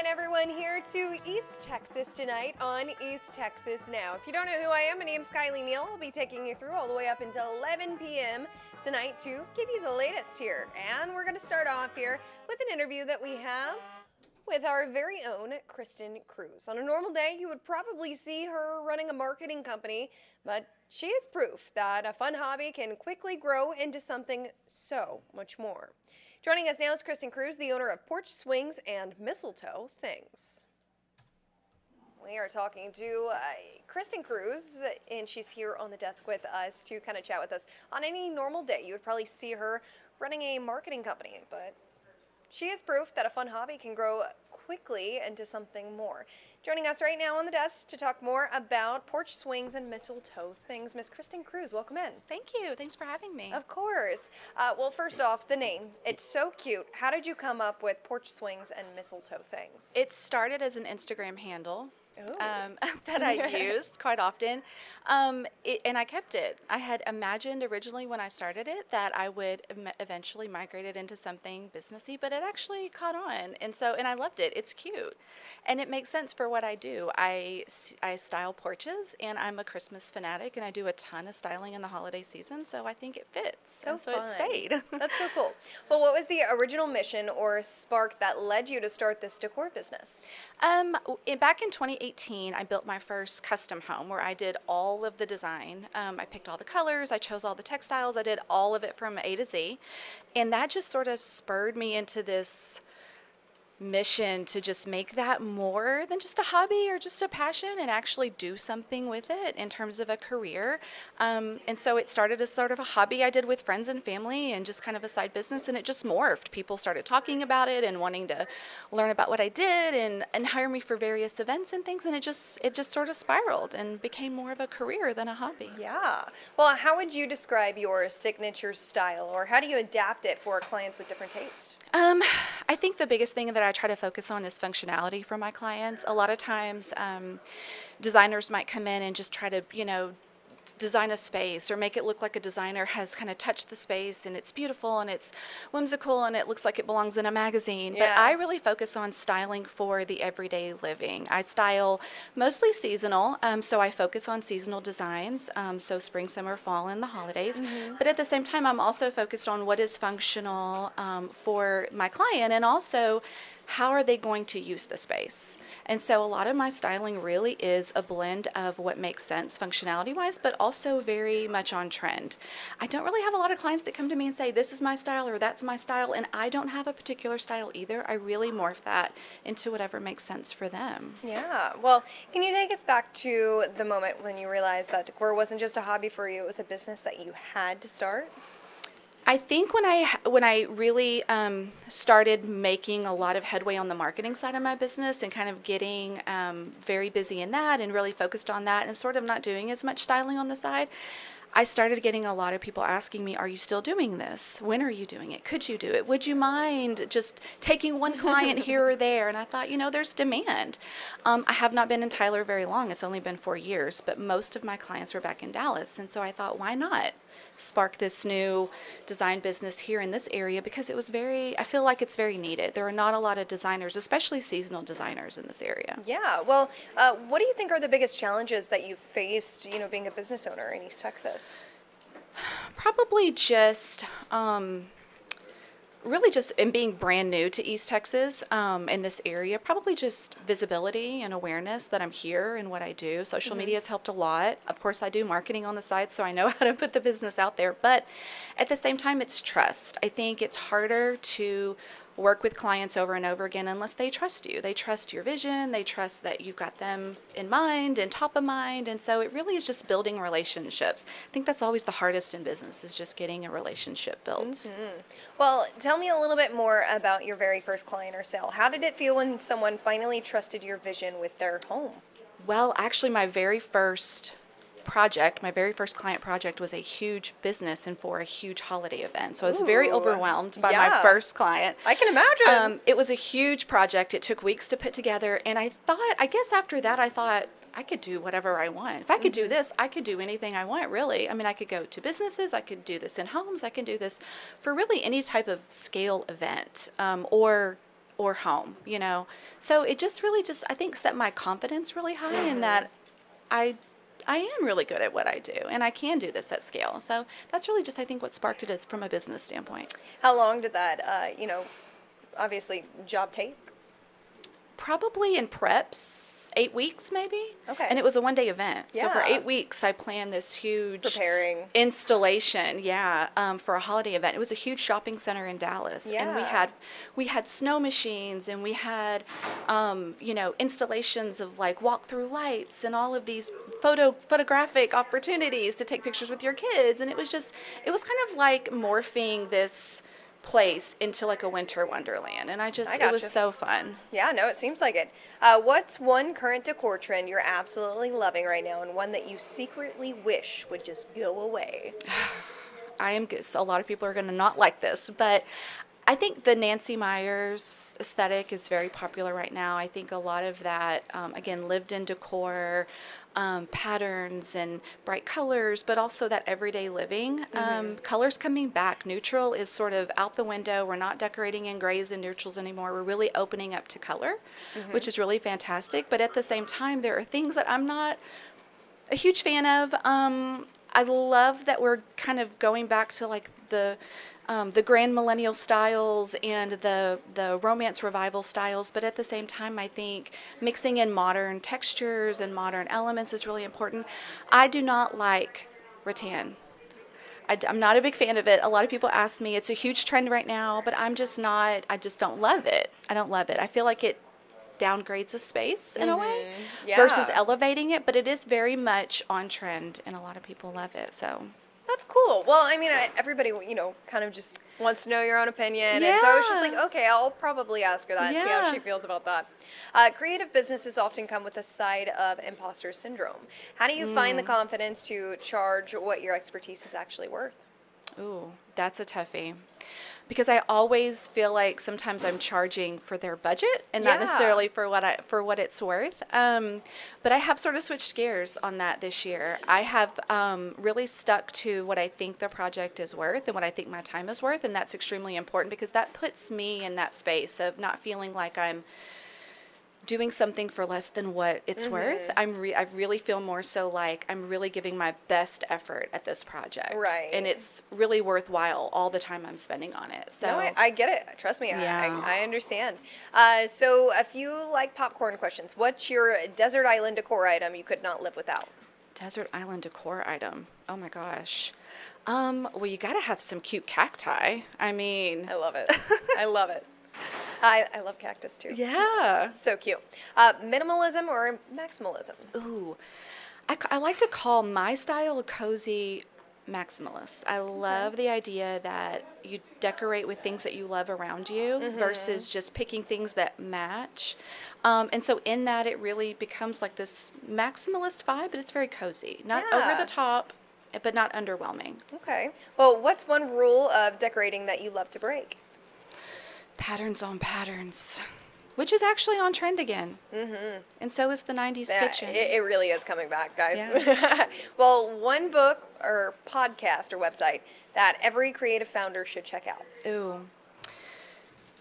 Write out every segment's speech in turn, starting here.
in, everyone, here to East Texas tonight on East Texas Now. If you don't know who I am, my name's Kylie Neal. I'll be taking you through all the way up until 11 p.m. tonight to give you the latest here. And we're going to start off here with an interview that we have with our very own Kristen Cruz. On a normal day, you would probably see her running a marketing company, but she is proof that a fun hobby can quickly grow into something so much more. Joining us now is Kristen Cruz, the owner of Porch Swings and Mistletoe Things. We are talking to Kristen Cruz, and she's here on the desk with us to kind of chat with us. On any normal day, you would probably see her running a marketing company, but she is proof that a fun hobby can grow quickly into something more. Joining us right now on the desk to talk more about Porch Swings and Mistletoe Things, Miss Kristen Cruz. Welcome in. Thank you. Thanks for having me. Of course. Well, first off, the name. It's so cute. How did you come up with Porch Swings and Mistletoe Things? It started as an Instagram handle that I Ooh. used quite often, and I kept it. I had imagined originally when I started it that I would eventually migrate it into something businessy, but it actually caught on, and I loved it. It's cute, and it makes sense for what I do. I style porches, and I'm a Christmas fanatic, and I do a ton of styling in the holiday season, so I think it fits, so it stayed. That's so cool. Well, what was the original mission or spark that led you to start this decor business? Back in 2018, I built my first custom home where I did all of the design. I picked all the colors, I chose all the textiles, I did all of it from A to Z. And that just sort of spurred me into this mission to just make that more than just a hobby or just a passion and actually do something with it in terms of a career. And so it started as sort of a hobby I did with friends and family and just kind of a side business, and it just morphed. People started talking about it and wanting to learn about what I did and hire me for various events and things, and it just sort of spiraled and became more of a career than a hobby. Yeah. Well, how would you describe your signature style, or how do you adapt it for clients with different tastes? I think the biggest thing that I try to focus on is functionality for my clients. A lot of times, designers might come in and just try to, design a space or make it look like a designer has kind of touched the space and it's beautiful and it's whimsical and it looks like it belongs in a magazine. Yeah. But I really focus on styling for the everyday living. I style mostly seasonal, so I focus on seasonal designs, so spring, summer, fall, and the holidays. Mm-hmm. But at the same time, I'm also focused on what is functional for my client, and also how are they going to use the space? And so a lot of my styling really is a blend of what makes sense functionality-wise, but also very much on trend. I don't really have a lot of clients that come to me and say, this is my style or that's my style, and I don't have a particular style either. I really morph that into whatever makes sense for them. Yeah. Well, can you take us back to the moment when you realized that decor wasn't just a hobby for you, it was a business that you had to start? I think when I really started making a lot of headway on the marketing side of my business and kind of getting very busy in that and really focused on that and sort of not doing as much styling on the side, I started getting a lot of people asking me, are you still doing this? When are you doing it? Could you do it? Would you mind just taking one client here or there? And I thought, there's demand. I have not been in Tyler very long. It's only been 4 years, but most of my clients were back in Dallas. And so I thought, why not spark this new design business here in this area, because I feel like it's very needed. There are not a lot of designers, especially seasonal designers, in this area. Yeah. Well, what do you think are the biggest challenges that you faced, being a business owner in East Texas? Probably just really just in being brand new to East Texas in this area, probably just visibility and awareness that I'm here and what I do. Social media has helped a lot. Of course, I do marketing on the side, so I know how to put the business out there. But at the same time, it's trust. I think it's harder to work with clients over and over again unless they trust you. They trust your vision. They trust that you've got them in mind and top of mind. And so it really is just building relationships. I think that's always the hardest in business, is just getting a relationship built. Mm-hmm. Well, tell me a little bit more about your very first client or sale. How did it feel when someone finally trusted your vision with their home? Well, actually, my very first client project was a huge business and for a huge holiday event. So I was very overwhelmed by my first client. I can imagine. It was a huge project. It took weeks to put together. And I guess after that, I thought, I could do whatever I want. If I could do this, I could do anything I want, really. I mean, I could go to businesses. I could do this in homes. I can do this for really any type of scale event or or home, you know. So it just really just, I think, set my confidence really high in that I am really good at what I do and I can do this at scale. So that's really just, I think, what sparked it is from a business standpoint. How long did that, obviously job take? Probably in preps, 8 weeks maybe. Okay. And it was a 1-day event. So for Yeah. 8 weeks, I planned this huge Preparing. installation, for a holiday event. It was a huge shopping center in Dallas. And Yeah. we had snow machines and we had, installations of like walk-through lights and all of these photographic opportunities to take pictures with your kids. And it was kind of like morphing this place into like a winter wonderland, and it was gotcha. so fun. Yeah, no, it seems like it. What's one current decor trend you're absolutely loving right now, and one that you secretly wish would just go away? A lot of people are going to not like this, but I think the Nancy Meyers aesthetic is very popular right now. I think a lot of that, again, lived in decor, patterns and bright colors, but also that everyday living. Colors coming back. Neutral is sort of out the window. We're not decorating in grays and neutrals anymore. We're really opening up to color, which is really fantastic. But at the same time, there are things that I'm not a huge fan of. I love that we're kind of going back to like the grand millennial styles and the romance revival styles, but at the same time, I think mixing in modern textures and modern elements is really important. I do not like rattan. I'm not a big fan of it. A lot of people ask me, it's a huge trend right now, but I just don't love it. I don't love it. I feel like it downgrades a space in a way versus elevating it, but it is very much on trend and a lot of people love it. So That's cool. Well, I mean, everybody, kind of just wants to know your own opinion. And so it's just like, okay, I'll probably ask her that and see how she feels about that. Creative businesses often come with a side of imposter syndrome. How do you find the confidence to charge what your expertise is actually worth? Ooh, that's a toughie. Because I always feel like sometimes I'm charging for their budget and not necessarily for what it's worth. But I have sort of switched gears on that this year. I have really stuck to what I think the project is worth and what I think my time is worth, and that's extremely important because that puts me in that space of not feeling like I'm doing something for less than what it's worth. I really feel more so like I'm really giving my best effort at this project. Right. And it's really worthwhile all the time I'm spending on it. So No, I get it. Trust me, I understand. So a few like popcorn questions. What's your desert island decor item you could not live without? Desert island decor item. Oh my gosh. Well, you got to have some cute cacti. I mean, I love it. I love it. I love cactus too. Yeah. So cute. Minimalism or maximalism? Ooh, I like to call my style a cozy maximalist. I love the idea that you decorate with things that you love around you versus just picking things that match. And so in that, it really becomes like this maximalist vibe, but it's very cozy. Not over the top, but not underwhelming. Okay. Well, what's one rule of decorating that you love to break? Patterns on patterns, which is actually on trend again. And so is the 90s kitchen. It really is coming back, guys. Yeah. Well, one book or podcast or website that every creative founder should check out. Ooh.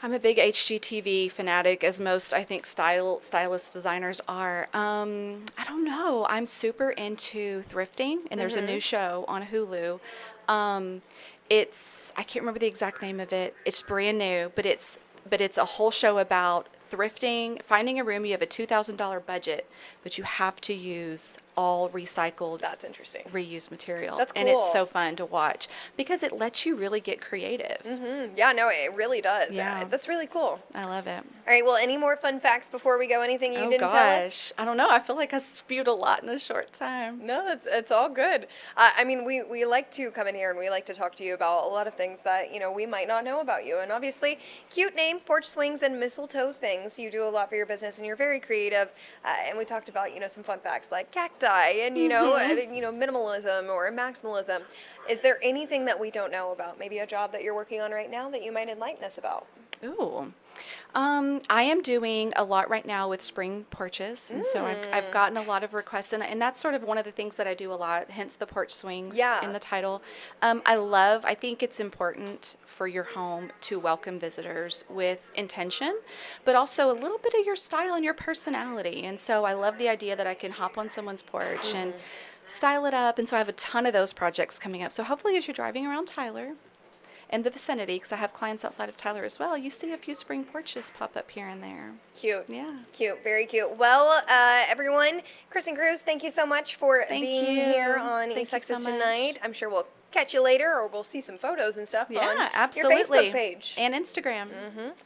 I'm a big HGTV fanatic, as most, I think, stylist designers are. I don't know. I'm super into thrifting, and there's a new show on Hulu. I can't remember the exact name of it. It's brand new, but it's a whole show about thrifting, finding a room. You have a $2,000 budget, but you have to use all recycled, That's interesting. reused material. That's And it's cool. so fun to watch because it lets you really get creative. Yeah, no, it really does. Yeah. That's really cool. I love it. All right, well, any more fun facts before we go? Anything you Oh didn't tell us? gosh, I don't know. I feel like I spewed a lot in a short time. No, it's all good. I mean, we like to come in here and we like to talk to you about a lot of things that, we might not know about you. And obviously, cute name, porch swings, and mistletoe things. You do a lot for your business and you're very creative. And we talked about, some fun facts like cacti and, minimalism or maximalism. Is there anything that we don't know about? Maybe a job that you're working on right now that you might enlighten us about? Ooh. I am doing a lot right now with spring porches, and so I've gotten a lot of requests, and that's sort of one of the things that I do a lot, hence the porch swings Yeah. in the title. I think it's important for your home to welcome visitors with intention, but also a little bit of your style and your personality. And so I love the idea that I can hop on someone's porch and style it up, and so I have a ton of those projects coming up. So hopefully as you're driving around Tyler, in the vicinity, because I have clients outside of Tyler as well, you see a few spring porches pop up here and there. Cute. Yeah. Cute. Very cute. Well, everyone, Kristen Cruz, thank you so much for being here on East Texas Tonight. I'm sure we'll catch you later, or we'll see some photos and stuff on absolutely. your Facebook page. And Instagram.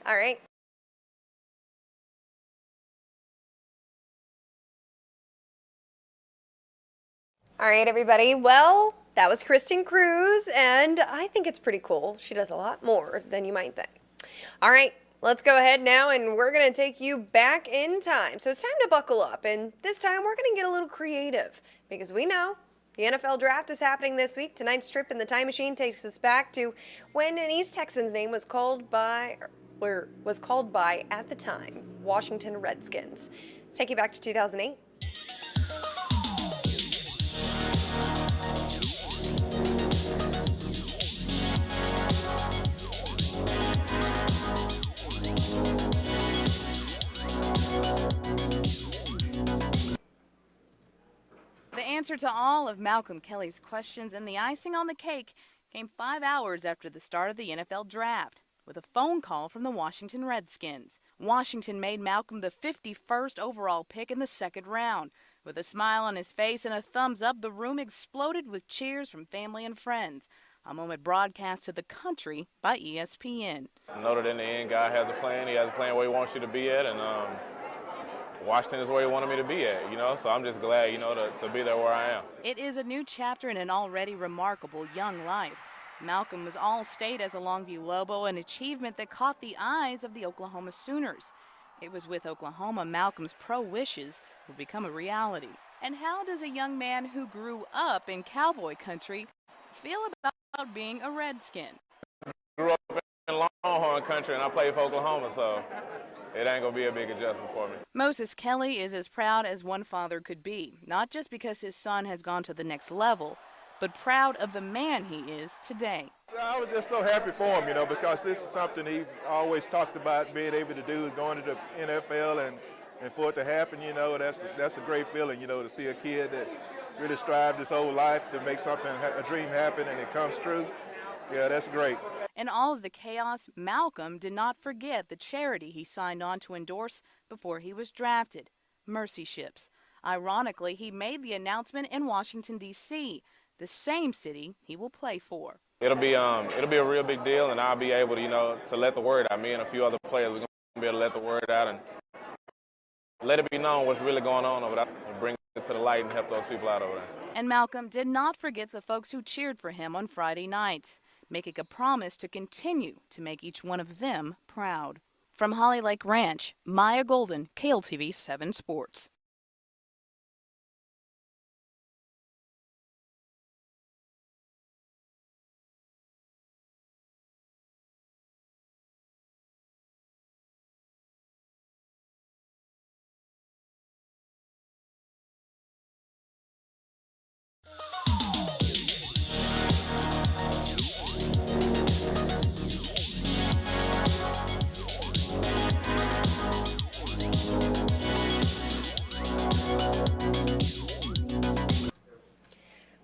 All right. All right, everybody. Well, that was Kristen Cruz, and I think it's pretty cool. She does a lot more than you might think. All right, let's go ahead now, and we're going to take you back in time. So it's time to buckle up, and this time we're going to get a little creative because we know the NFL draft is happening this week. Tonight's trip in the time machine takes us back to when an East Texan's name was called by, at the time, Washington Redskins. Let's take you back to 2008. The answer to all of Malcolm Kelly's questions and the icing on the cake came 5 hours after the start of the NFL draft, with a phone call from the Washington Redskins. Washington made Malcolm the 51st overall pick in the second round. With a smile on his face and a thumbs up, the room exploded with cheers from family and friends. A moment broadcast to the country by ESPN. I know that in the end, God has a plan. He has a plan where he wants you to be at, and Washington is where he wanted me to be at, so I'm just glad, to be there where I am. It is a new chapter in an already remarkable young life. Malcolm was All-State as a Longview Lobo, an achievement that caught the eyes of the Oklahoma Sooners. It was with Oklahoma Malcolm's pro wishes would become a reality. And how does a young man who grew up in cowboy country feel about being a Redskin? Grew up in Longhorn country, and I played for Oklahoma, so it ain't gonna be a big adjustment for me. Moses Kelly is as proud as one father could be, not just because his son has gone to the next level, but proud of the man he is today. I was just so happy for him, because this is something he always talked about being able to do, going to the NFL, and for it to happen, that's a great feeling, to see a kid that really strived his whole life to make something, a dream happen, and it comes true. Yeah, that's great. In all of the chaos, Malcolm did not forget the charity he signed on to endorse before he was drafted, Mercy Ships. Ironically, he made the announcement in Washington, D.C., the same city he will play for. It'll be a real big deal, and I'll be able to, to let the word out. Me and a few other players, we're going to be able to let the word out and let it be known what's really going on over there and bring it to the light and help those people out over there. And Malcolm did not forget the folks who cheered for him on Friday nights, making a promise to continue to make each one of them proud. From Holly Lake Ranch, Maya Golden, KLTV 7 Sports.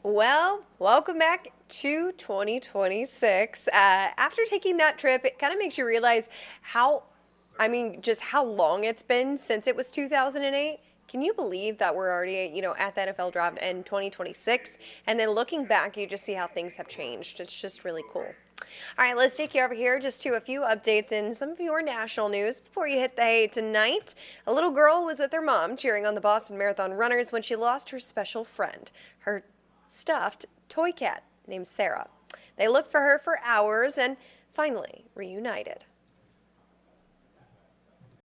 Well, welcome back to 2026. After taking that trip, it kind of makes you realize just how long it's been since it was 2008. Can you believe that we're already, at the NFL draft in 2026? And then looking back, you just see how things have changed. It's just really cool. All right, let's take you over here just to a few updates in some of your national news before you hit the hay tonight. A little girl was with her mom cheering on the Boston Marathon runners when she lost her special friend, her stuffed toy cat named Sarah. They looked for her for hours and finally reunited.